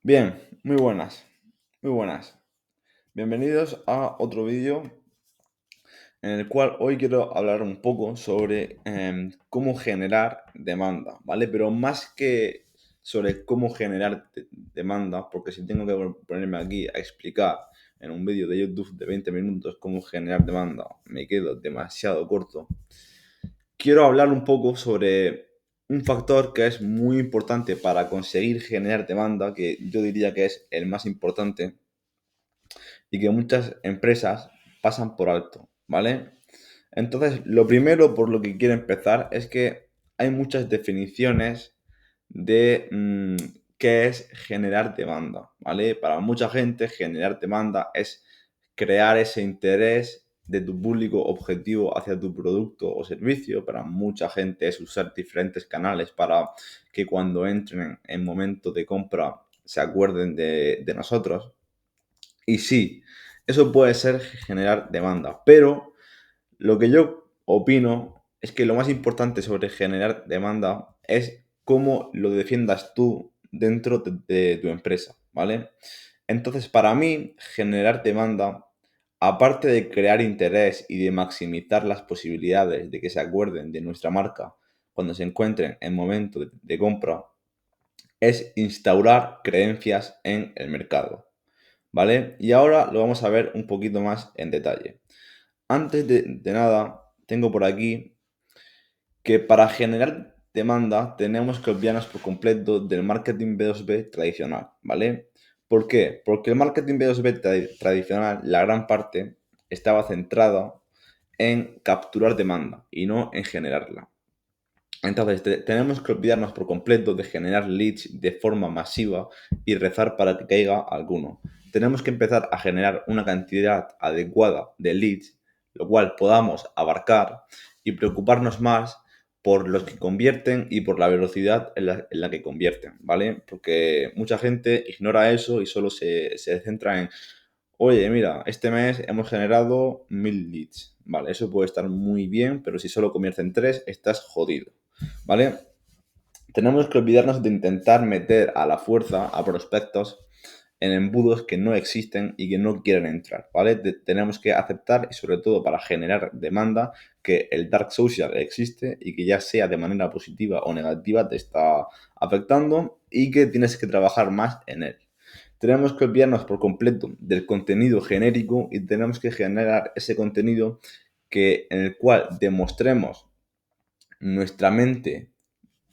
Bien, muy buenas, muy buenas. Bienvenidos a otro vídeo en el cual hoy quiero hablar un poco sobre cómo generar demanda, ¿vale? Pero más que sobre cómo generar demanda, porque si tengo que ponerme aquí a explicar en un vídeo de YouTube de 20 minutos cómo generar demanda, me quedo demasiado corto. Quiero hablar un poco sobre un factor que es muy importante para conseguir generar demanda, que yo diría que es el más importante y que muchas empresas pasan por alto, ¿vale? Entonces, lo primero por lo que quiero empezar es que hay muchas definiciones de qué es generar demanda, ¿vale? Para mucha gente, generar demanda es crear ese interés de tu público objetivo hacia tu producto o servicio. Para mucha gente es usar diferentes canales para que cuando entren en momento de compra se acuerden de nosotros. Y sí, eso puede ser generar demanda, pero lo que yo opino es que lo más importante sobre generar demanda es cómo lo defiendas tú dentro de tu empresa, ¿vale? Entonces, para mí, generar demanda, aparte de crear interés y de maximizar las posibilidades de que se acuerden de nuestra marca cuando se encuentren en momento de compra, es instaurar creencias en el mercado. ¿Vale? Y ahora lo vamos a ver un poquito más en detalle. Antes de nada, tengo por aquí que para generar demanda tenemos que olvidarnos por completo del marketing B2B tradicional, ¿vale? ¿Por qué? Porque el marketing B2B tradicional, la gran parte, estaba centrada en capturar demanda y no en generarla. Entonces, tenemos que olvidarnos por completo de generar leads de forma masiva y rezar para que caiga alguno. Tenemos que empezar a generar una cantidad adecuada de leads, lo cual podamos abarcar y preocuparnos más por los que convierten y por la velocidad en la que convierten, ¿vale? Porque mucha gente ignora eso y solo se centra en, oye, mira, este mes hemos generado 1000 leads. Vale, eso puede estar muy bien, pero si solo convierten 3, estás jodido. ¿Vale? Tenemos que olvidarnos de intentar meter a la fuerza a prospectos en embudos que no existen y que no quieren entrar, ¿vale? Tenemos que aceptar, y sobre todo para generar demanda, que el dark social existe y que ya sea de manera positiva o negativa te está afectando y que tienes que trabajar más en él. Tenemos que olvidarnos por completo del contenido genérico y tenemos que generar ese contenido en el cual demostremos nuestra mente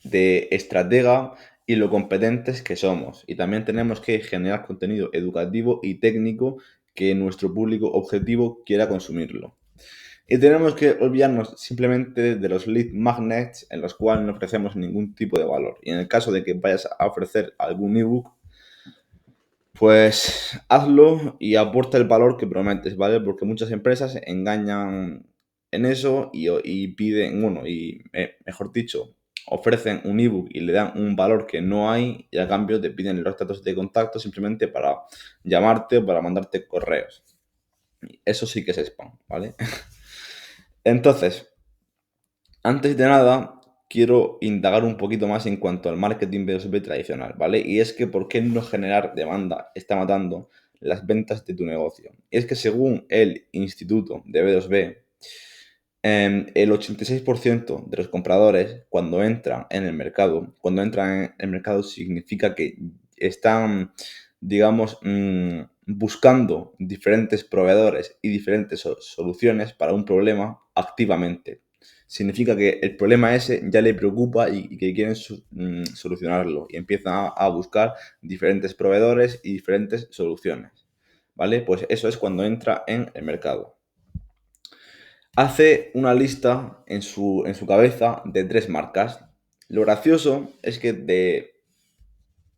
de estratega y lo competentes que somos. Y también tenemos que generar contenido educativo y técnico que nuestro público objetivo quiera consumirlo. Y tenemos que olvidarnos simplemente de los lead magnets en los cuales no ofrecemos ningún tipo de valor. Y en el caso de que vayas a ofrecer algún ebook, pues hazlo y aporta el valor que prometes, ¿vale? Porque muchas empresas engañan en eso y piden, bueno, mejor dicho, ofrecen un ebook y le dan un valor que no hay y a cambio te piden los datos de contacto simplemente para llamarte o para mandarte correos. Eso sí que es spam, ¿vale? Entonces, antes de nada, quiero indagar un poquito más en cuanto al marketing B2B tradicional, ¿vale? Y es que ¿por qué no generar demanda está matando las ventas de tu negocio? Y es que según el Instituto de B2B, el 86% de los compradores cuando entran en el mercado significa que están, digamos, buscando diferentes proveedores y diferentes soluciones para un problema activamente. Significa que el problema ese ya le preocupa y que quieren solucionarlo y empiezan a buscar diferentes proveedores y diferentes soluciones, ¿vale? Pues eso es cuando entra en el mercado. Hace una lista en su cabeza de 3 marcas. Lo gracioso es que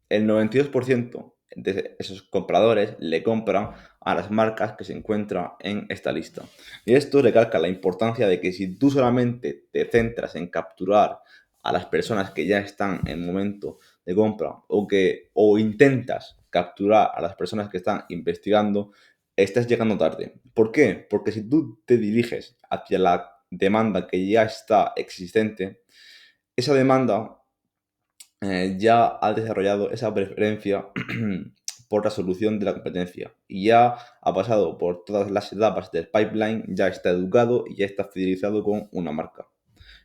el 92% de esos compradores le compran a las marcas que se encuentran en esta lista. Y esto recalca la importancia de que si tú solamente te centras en capturar a las personas que ya están en momento de compra o intentas capturar a las personas que están investigando, estás llegando tarde. ¿Por qué? Porque si tú te diriges hacia la demanda que ya está existente, esa demanda ya ha desarrollado esa preferencia por la solución de la competencia y ya ha pasado por todas las etapas del pipeline, ya está educado y ya está fidelizado con una marca.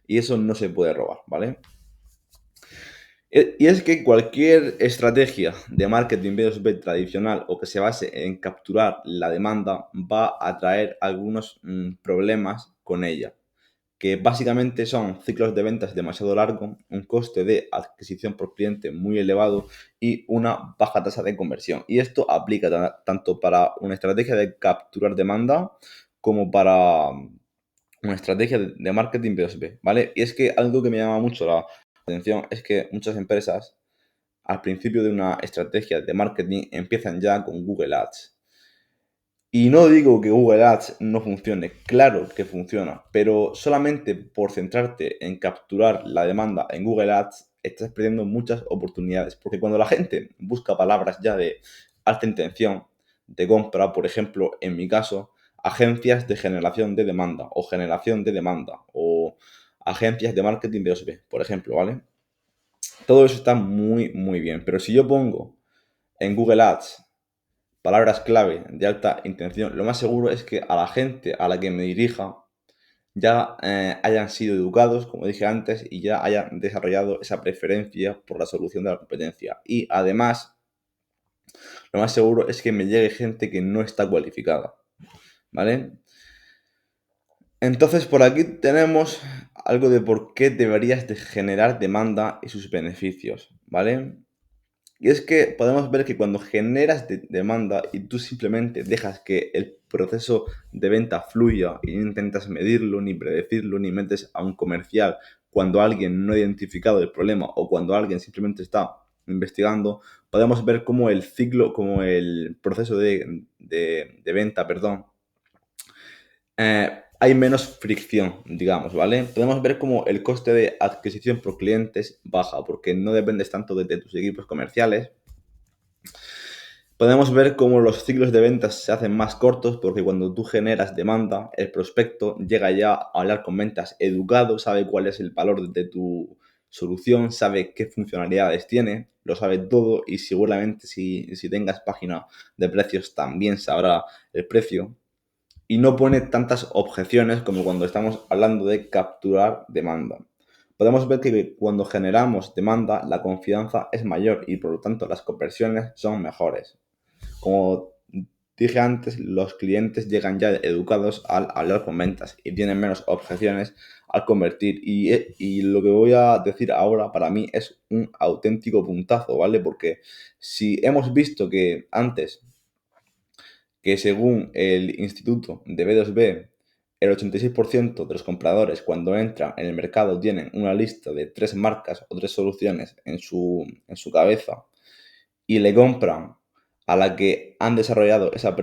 Y eso no se puede robar, ¿vale? Y es que cualquier estrategia de marketing B2B tradicional o que se base en capturar la demanda va a traer algunos problemas con ella, que básicamente son ciclos de ventas demasiado largos, un coste de adquisición por cliente muy elevado y una baja tasa de conversión. Y esto aplica tanto para una estrategia de capturar demanda como para una estrategia de marketing B2B, ¿vale? Y es que algo que me llama mucho la atención es que muchas empresas al principio de una estrategia de marketing empiezan ya con Google Ads. Y no digo que Google Ads no funcione, claro que funciona, pero solamente por centrarte en capturar la demanda en Google Ads estás perdiendo muchas oportunidades, porque cuando la gente busca palabras ya de alta intención de compra, por ejemplo, en mi caso, agencias de generación de demanda o generación de demanda o agencias de marketing B2B, por ejemplo, ¿vale? Todo eso está muy, muy bien, pero si yo pongo en Google Ads palabras clave de alta intención, lo más seguro es que a la gente a la que me dirija ya hayan sido educados, como dije antes, y ya hayan desarrollado esa preferencia por la solución de la competencia. Y además, lo más seguro es que me llegue gente que no está cualificada, ¿vale? Entonces, por aquí tenemos algo de por qué deberías de generar demanda y sus beneficios, ¿vale? Y es que podemos ver que cuando generas demanda y tú simplemente dejas que el proceso de venta fluya y no intentas medirlo, ni predecirlo, ni metes a un comercial cuando alguien no ha identificado el problema o cuando alguien simplemente está investigando, podemos ver cómo el ciclo, como el proceso de venta, perdón, hay menos fricción, digamos, ¿vale? Podemos ver cómo el coste de adquisición por clientes baja porque no dependes tanto de tus equipos comerciales. Podemos ver cómo los ciclos de ventas se hacen más cortos porque cuando tú generas demanda, el prospecto llega ya a hablar con ventas educado, sabe cuál es el valor de tu solución, sabe qué funcionalidades tiene, lo sabe todo y seguramente si tengas página de precios también sabrá el precio y no pone tantas objeciones como cuando estamos hablando de capturar demanda. Podemos ver que cuando generamos demanda, la confianza es mayor y por lo tanto las conversiones son mejores. Como dije antes, los clientes llegan ya educados al hablar con ventas y tienen menos objeciones al convertir. Y lo que voy a decir ahora para mí es un auténtico puntazo, ¿vale? Porque si hemos visto que antes, que según el Instituto de B2B, el 86% de los compradores cuando entran en el mercado tienen una lista de 3 marcas o 3 soluciones en su cabeza y le compran a la que han desarrollado esa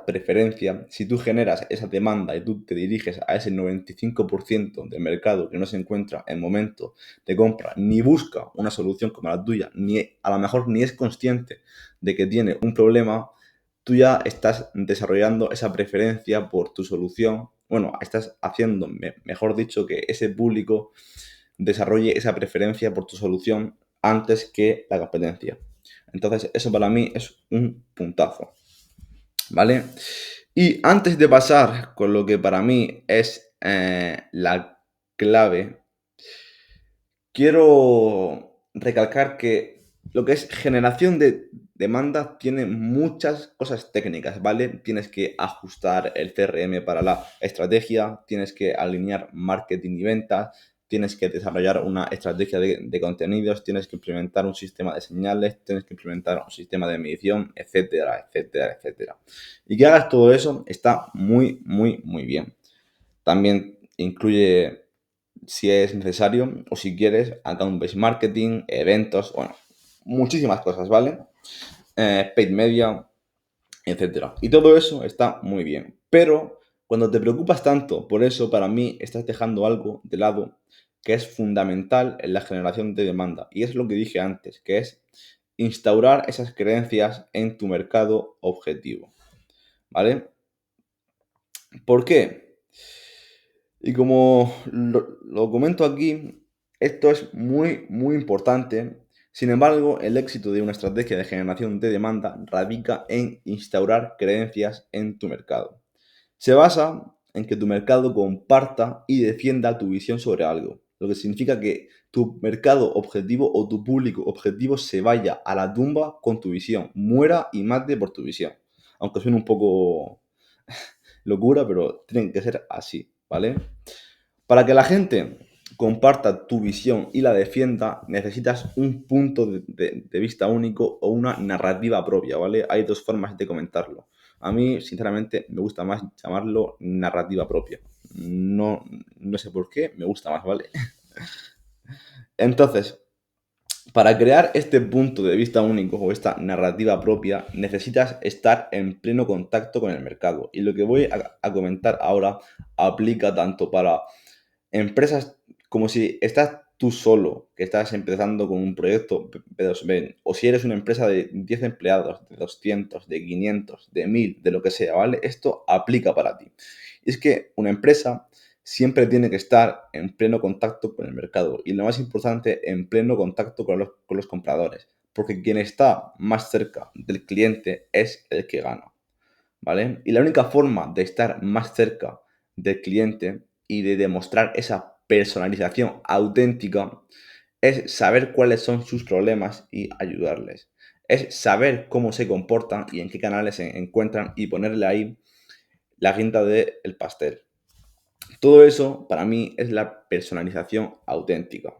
preferencia, si tú generas esa demanda y tú te diriges a ese 95% del mercado que no se encuentra en momento de compra, ni busca una solución como la tuya, ni a lo mejor ni es consciente de que tiene un problema, tú ya estás desarrollando esa preferencia por tu solución. Bueno, estás haciendo, mejor dicho, que ese público desarrolle esa preferencia por tu solución antes que la competencia. Entonces, eso para mí es un puntazo, ¿vale? Y antes de pasar con lo que para mí es la clave, quiero recalcar que lo que es generación de demanda tiene muchas cosas técnicas, ¿vale? Tienes que ajustar el CRM para la estrategia, tienes que alinear marketing y ventas, tienes que desarrollar una estrategia de contenidos, tienes que implementar un sistema de señales, tienes que implementar un sistema de medición, etcétera, etcétera, etcétera. Y que hagas todo eso está muy, muy, muy bien. También incluye, si es necesario o si quieres, account-based marketing, eventos, bueno, muchísimas cosas, ¿vale? Paid media, etcétera. Y todo eso está muy bien. Pero cuando te preocupas tanto por eso, para mí estás dejando algo de lado que es fundamental en la generación de demanda. Y es lo que dije antes, que es instaurar esas creencias en tu mercado objetivo. ¿Vale? ¿Por qué? Y como lo comento aquí, esto es muy, muy importante Sin embargo, el éxito de una estrategia de generación de demanda radica en instaurar creencias en tu mercado. Se basa en que tu mercado comparta y defienda tu visión sobre algo, lo que significa que tu mercado objetivo o tu público objetivo se vaya a la tumba con tu visión, muera y mate por tu visión. Aunque suene un poco locura, pero tiene que ser así, ¿vale? Para que la gente comparta tu visión y la defienda, necesitas un punto de vista único o una narrativa propia, ¿vale? Hay dos formas de comentarlo. A mí, sinceramente, me gusta más llamarlo narrativa propia. No, no sé por qué, me gusta más, ¿vale? Entonces, para crear este punto de vista único o esta narrativa propia, necesitas estar en pleno contacto con el mercado. Y lo que voy a comentar ahora aplica tanto para empresas como si estás tú solo, que estás empezando con un proyecto B2B, o si eres una empresa de 10 empleados, de 200, de 500, de 1000, de lo que sea, ¿vale? Esto aplica para ti. Y es que una empresa siempre tiene que estar en pleno contacto con el mercado y lo más importante, en pleno contacto con los compradores, porque quien está más cerca del cliente es el que gana, ¿vale? Y la única forma de estar más cerca del cliente y de demostrar esa personalización auténtica es saber cuáles son sus problemas y ayudarles. Es saber cómo se comportan y en qué canales se encuentran y ponerle ahí la guinda del pastel. Todo eso para mí es la personalización auténtica.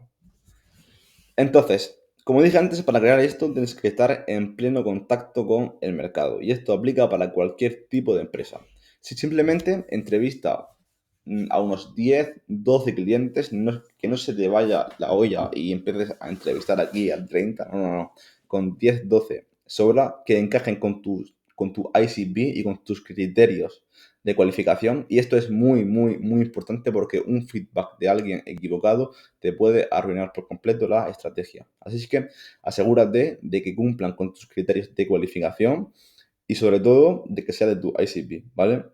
Entonces, como dije antes, para crear esto tienes que estar en pleno contacto con el mercado y esto aplica para cualquier tipo de empresa. Si simplemente entrevista a unos 10, 12 clientes, que no se te vaya la olla y empieces a entrevistar aquí a 30, no, no, no, con 10, 12 sobra que encajen con tu ICP y con tus criterios de cualificación y esto es muy, muy, muy importante porque un feedback de alguien equivocado te puede arruinar por completo la estrategia. Así que asegúrate de que cumplan con tus criterios de cualificación y sobre todo de que sea de tu ICP, ¿vale?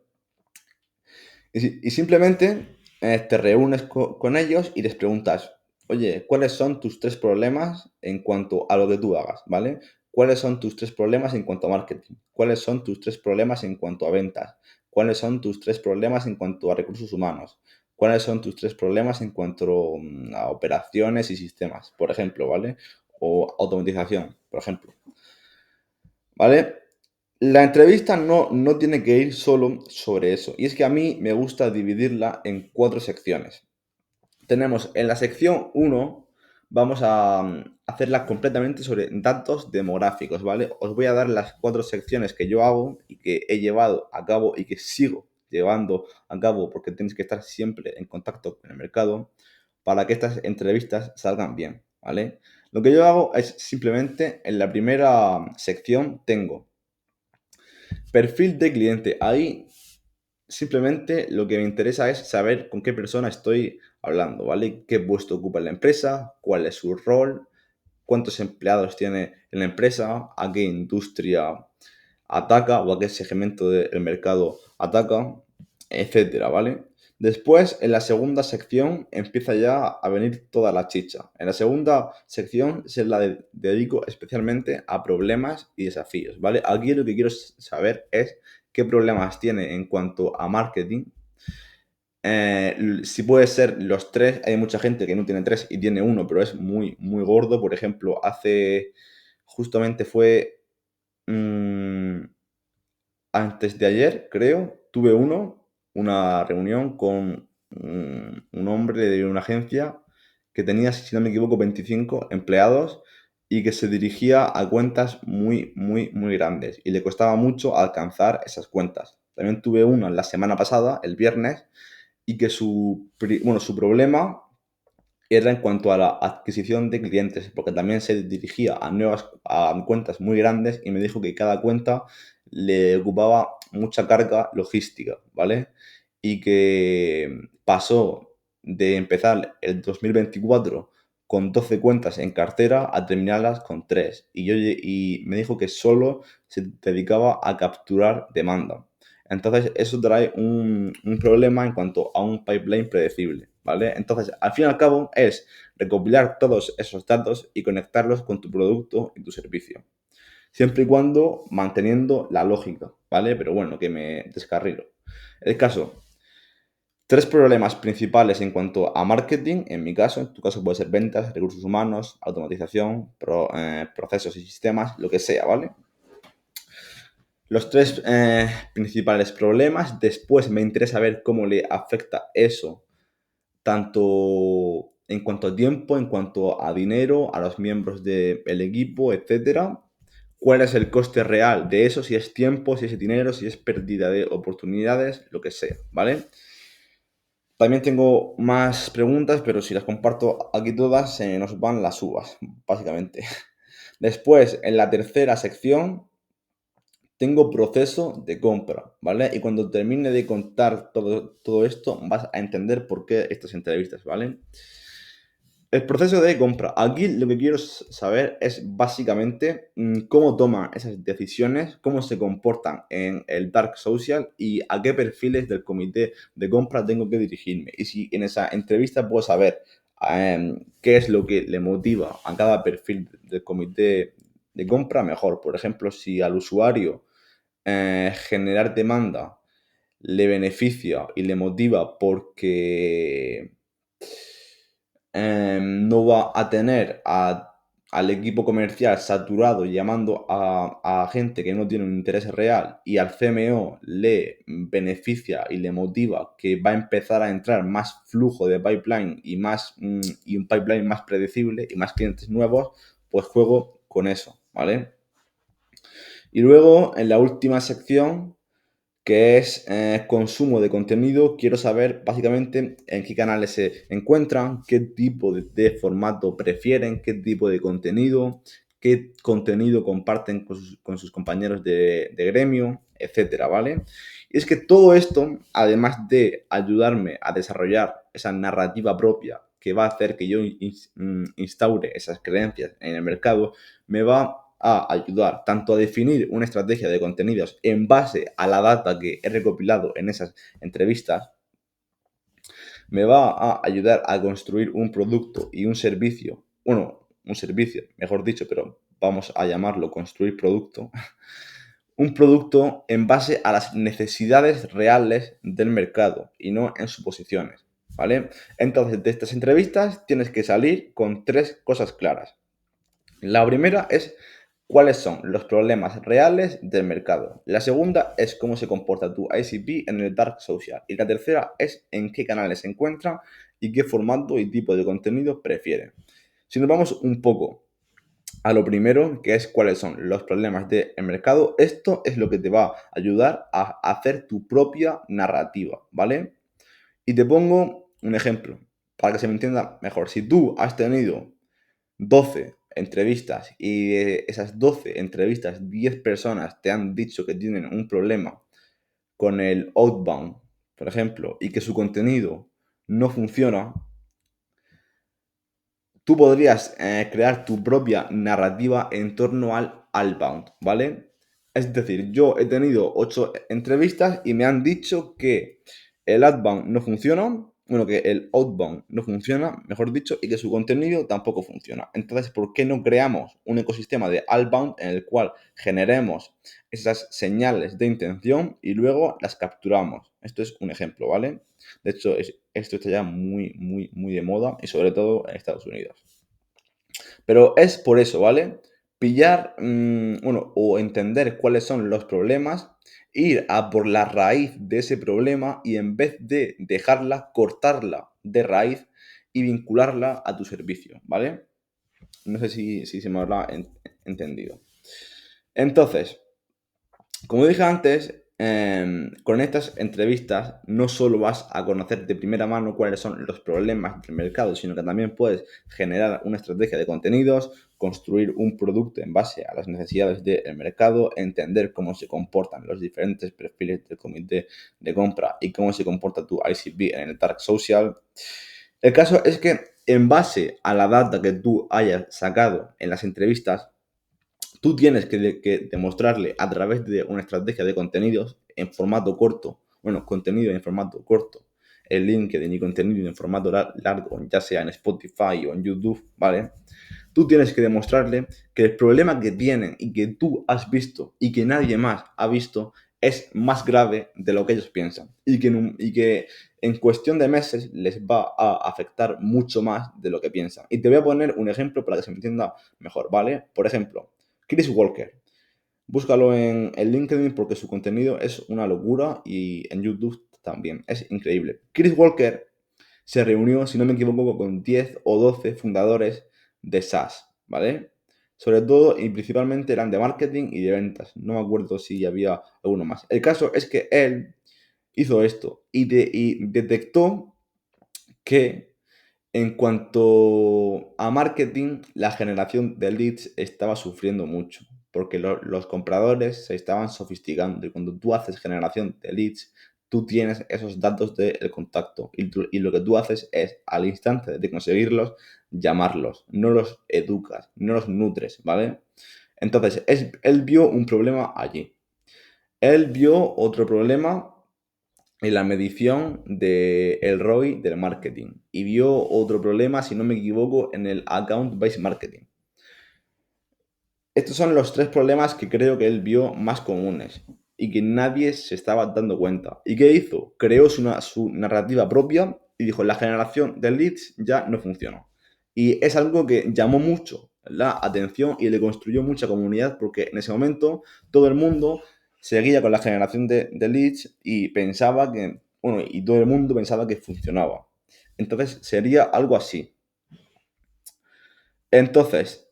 Y simplemente te reúnes con ellos y les preguntas, oye, ¿cuáles son tus tres problemas en cuanto a lo que tú hagas, ¿vale? ¿Cuáles son tus tres problemas en cuanto a marketing? ¿Cuáles son tus tres problemas en cuanto a ventas? ¿Cuáles son tus tres problemas en cuanto a recursos humanos? ¿Cuáles son tus tres problemas en cuanto a operaciones y sistemas, por ejemplo, ¿vale? O automatización, por ejemplo, ¿vale? La entrevista no tiene que ir solo sobre eso. Y es que a mí me gusta dividirla en cuatro secciones. Tenemos en la sección uno vamos a hacerla completamente sobre datos demográficos, ¿vale? Os voy a dar las cuatro secciones que yo hago y que he llevado a cabo y que sigo llevando a cabo porque tienes que estar siempre en contacto con el mercado para que estas entrevistas salgan bien, ¿vale? Lo que yo hago es simplemente en la primera sección tengo perfil de cliente. Ahí simplemente lo que me interesa es saber con qué persona estoy hablando, ¿vale? ¿Qué puesto ocupa en la empresa? ¿Cuál es su rol? ¿Cuántos empleados tiene en la empresa? ¿A qué industria ataca o a qué segmento del mercado ataca? Etcétera, ¿vale? Después, en la segunda sección, empieza ya a venir toda la chicha. En la segunda sección se la dedico especialmente a problemas y desafíos, ¿vale? Aquí lo que quiero saber es qué problemas tiene en cuanto a marketing. Si puede ser los tres, hay mucha gente que no tiene tres y tiene uno, pero es muy, muy gordo. Por ejemplo, justamente fue mm, antes de ayer, creo, tuve una reunión con un hombre de una agencia que tenía, si no me equivoco, 25 empleados y que se dirigía a cuentas muy, muy, muy grandes y le costaba mucho alcanzar esas cuentas. También tuve una la semana pasada, el viernes, y que su problema era en cuanto a la adquisición de clientes, porque también se dirigía a cuentas muy grandes y me dijo que cada cuenta le ocupaba mucha carga logística, ¿vale? Y que pasó de empezar el 2024 con 12 cuentas en cartera a terminarlas con 3. Y me dijo que solo se dedicaba a capturar demanda. Entonces, eso trae un problema en cuanto a un pipeline predecible, ¿vale? Entonces, al fin y al cabo, es recopilar todos esos datos y conectarlos con tu producto y tu servicio. Siempre y cuando manteniendo la lógica, ¿vale? Pero bueno, que me descarrilo. El caso, tres problemas principales en cuanto a marketing, en mi caso, en tu caso puede ser ventas, recursos humanos, automatización, procesos y sistemas, lo que sea, ¿vale? Los tres principales problemas, después me interesa ver cómo le afecta eso, tanto en cuanto a tiempo, en cuanto a dinero, a los miembros del equipo, etcétera. ¿Cuál es el coste real de eso? Si es tiempo, si es dinero, si es pérdida de oportunidades, lo que sea, ¿vale? También tengo más preguntas, pero si las comparto aquí todas, se nos van las uvas, básicamente. Después, en la tercera sección, tengo proceso de compra, ¿vale? Y cuando termine de contar todo esto, vas a entender por qué estas entrevistas, ¿vale? El proceso de compra. Aquí lo que quiero saber es básicamente cómo toman esas decisiones, cómo se comportan en el Dark Social y a qué perfiles del comité de compra tengo que dirigirme. Y si en esa entrevista puedo saber qué es lo que le motiva a cada perfil del comité de compra, mejor. Por ejemplo, si al usuario generar demanda le beneficia y le motiva porque no va a tener al equipo comercial saturado llamando a gente que no tiene un interés real y al CMO le beneficia y le motiva que va a empezar a entrar más flujo de pipeline y un pipeline más predecible y más clientes nuevos, pues juego con eso, ¿vale? Y luego en la última sección que es consumo de contenido. Quiero saber básicamente en qué canales se encuentran, qué tipo de formato prefieren, qué tipo de contenido, qué contenido comparten con sus compañeros de gremio, etcétera, ¿vale? Y es que todo esto, además de ayudarme a desarrollar esa narrativa propia que va a hacer que yo instaure esas creencias en el mercado, me va a ayudar tanto a definir una estrategia de contenidos en base a la data que he recopilado en esas entrevistas, me va a ayudar a construir un producto y un servicio, bueno, un servicio, mejor dicho, pero vamos a llamarlo construir producto, un producto en base a las necesidades reales del mercado y no en suposiciones, ¿vale? Entonces, de estas entrevistas tienes que salir con tres cosas claras. La primera es cuáles son los problemas reales del mercado. La segunda es cómo se comporta tu ICP en el Dark Social. Y la tercera es en qué canales se encuentra y qué formato y tipo de contenido prefieren. Si nos vamos un poco a lo primero, que es cuáles son los problemas del mercado, esto es lo que te va a ayudar a hacer tu propia narrativa, ¿vale? Y te pongo un ejemplo para que se me entienda mejor. Si tú has tenido 12 entrevistas y de esas 12 entrevistas, 10 personas te han dicho que tienen un problema con el outbound, por ejemplo, y que su contenido no funciona, tú podrías crear tu propia narrativa en torno al outbound, ¿vale? Es decir, yo he tenido 8 entrevistas y me han dicho que el outbound no funciona, bueno, que el outbound no funciona, mejor dicho, y que su contenido tampoco funciona. Entonces, ¿por qué no creamos un ecosistema de outbound en el cual generemos esas señales de intención y luego las capturamos? Esto es un ejemplo, ¿vale? De hecho, esto está ya muy de moda y sobre todo en Estados Unidos. Pero es por eso, ¿vale? Pillar, bueno, o entender cuáles son los problemas, ir a por la raíz de ese problema y en vez de dejarla, cortarla de raíz y vincularla a tu servicio, ¿vale? No sé si se me habrá entendido. Entonces, como dije antes, con estas entrevistas no solo vas a conocer de primera mano cuáles son los problemas del mercado, sino que también puedes generar una estrategia de contenidos, construir un producto en base a las necesidades del mercado, entender cómo se comportan los diferentes perfiles del comité de compra y cómo se comporta tu ICP en el Dark Social. El caso es que en base a la data que tú hayas sacado en las entrevistas, tú tienes que demostrarle a través de una estrategia de contenidos en formato corto, bueno, contenido en formato corto, en LinkedIn y contenido en formato largo, ya sea en Spotify o en YouTube, ¿vale? Tú tienes que demostrarle que el problema que tienen y que tú has visto y que nadie más ha visto es más grave de lo que ellos piensan y que en cuestión de meses les va a afectar mucho más de lo que piensan. Y te voy a poner un ejemplo para que se me entienda mejor, ¿vale? Por ejemplo, Chris Walker. Búscalo en LinkedIn porque su contenido es una locura y en YouTube también. Es increíble. Chris Walker se reunió, si no me equivoco, con 10 o 12 fundadores de SaaS, ¿vale? Sobre todo y principalmente eran de marketing y de ventas. No me acuerdo si había alguno más. El caso es que él hizo esto y detectó que en cuanto a marketing, la generación de leads estaba sufriendo mucho, porque los compradores se estaban sofisticando y cuando tú haces generación de leads, tú tienes esos datos del contacto y lo que tú haces es, al instante de conseguirlos, llamarlos, no los educas, no los nutres, ¿vale? Entonces, él vio un problema allí. Él vio otro problema en la medición del ROI del marketing y vio otro problema, si no me equivoco, en el account-based marketing. Estos son los tres problemas que creo que él vio más comunes y que nadie se estaba dando cuenta. ¿Y qué hizo? Creó su narrativa propia y dijo, la generación de leads ya no funciona. Y es algo que llamó mucho la atención y le construyó mucha comunidad porque en ese momento todo el mundo seguía con la generación de leads y pensaba que, bueno, y todo el mundo pensaba que funcionaba. Entonces sería algo así. Entonces,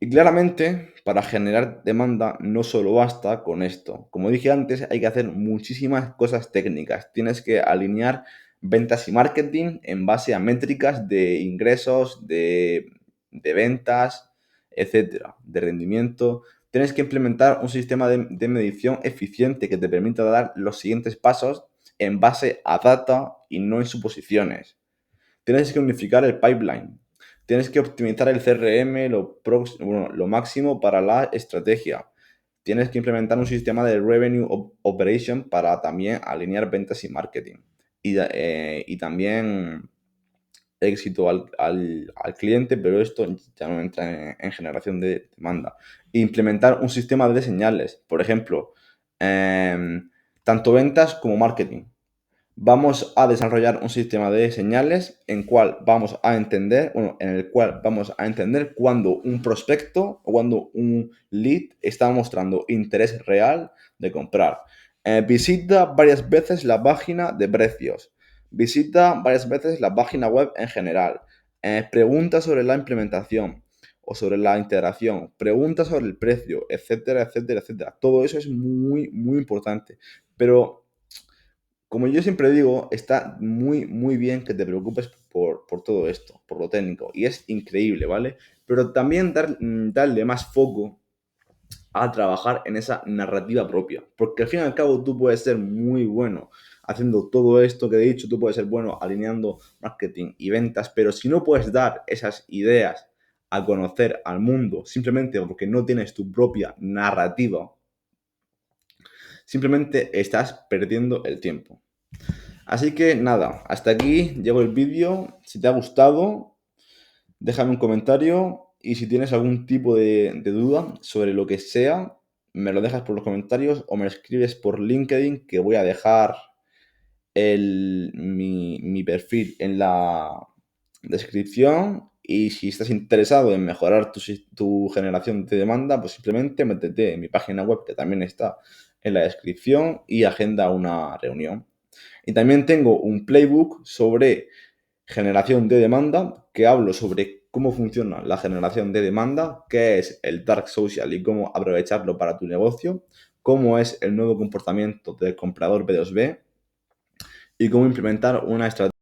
y claramente para generar demanda no solo basta con esto. Como dije antes, hay que hacer muchísimas cosas técnicas. Tienes que alinear ventas y marketing en base a métricas de ingresos, de ventas, etcétera, de rendimiento. Tienes que implementar un sistema de medición eficiente que te permita dar los siguientes pasos en base a data y no en suposiciones. Tienes que unificar el pipeline. Tienes que optimizar el CRM lo máximo para la estrategia. Tienes que implementar un sistema de revenue operation para también alinear ventas y marketing. Y también éxito al cliente, pero esto ya no entra en generación de demanda. Implementar un sistema de señales, por ejemplo, tanto ventas como marketing. Vamos a desarrollar un sistema de señales en el cual vamos a entender cuando un prospecto o cuando un lead está mostrando interés real de comprar. Visita varias veces la página de precios. Visita varias veces la página web en general. Pregunta sobre la implementación o sobre la integración. Pregunta sobre el precio, etcétera, etcétera, etcétera. Todo eso es muy, muy importante. Pero como yo siempre digo, está muy, muy bien que te preocupes por todo esto, por lo técnico, y es increíble, ¿vale? Pero también darle más foco a trabajar en esa narrativa propia, porque al fin y al cabo tú puedes ser muy bueno haciendo todo esto que he dicho, tú puedes ser bueno alineando marketing y ventas, pero si no puedes dar esas ideas a conocer al mundo simplemente porque no tienes tu propia narrativa, simplemente estás perdiendo el tiempo. Así que nada, hasta aquí llego el vídeo. Si te ha gustado, déjame un comentario y si tienes algún tipo de duda sobre lo que sea, me lo dejas por los comentarios o me lo escribes por LinkedIn, que voy a dejar mi perfil en la descripción. Y si estás interesado en mejorar tu generación de demanda, pues simplemente métete en mi página web, que también está en la descripción, y agenda una reunión. Y también tengo un playbook sobre generación de demanda, que hablo sobre cómo funciona la generación de demanda, qué es el dark social y cómo aprovecharlo para tu negocio, cómo es el nuevo comportamiento del comprador B2B y cómo implementar una estrategia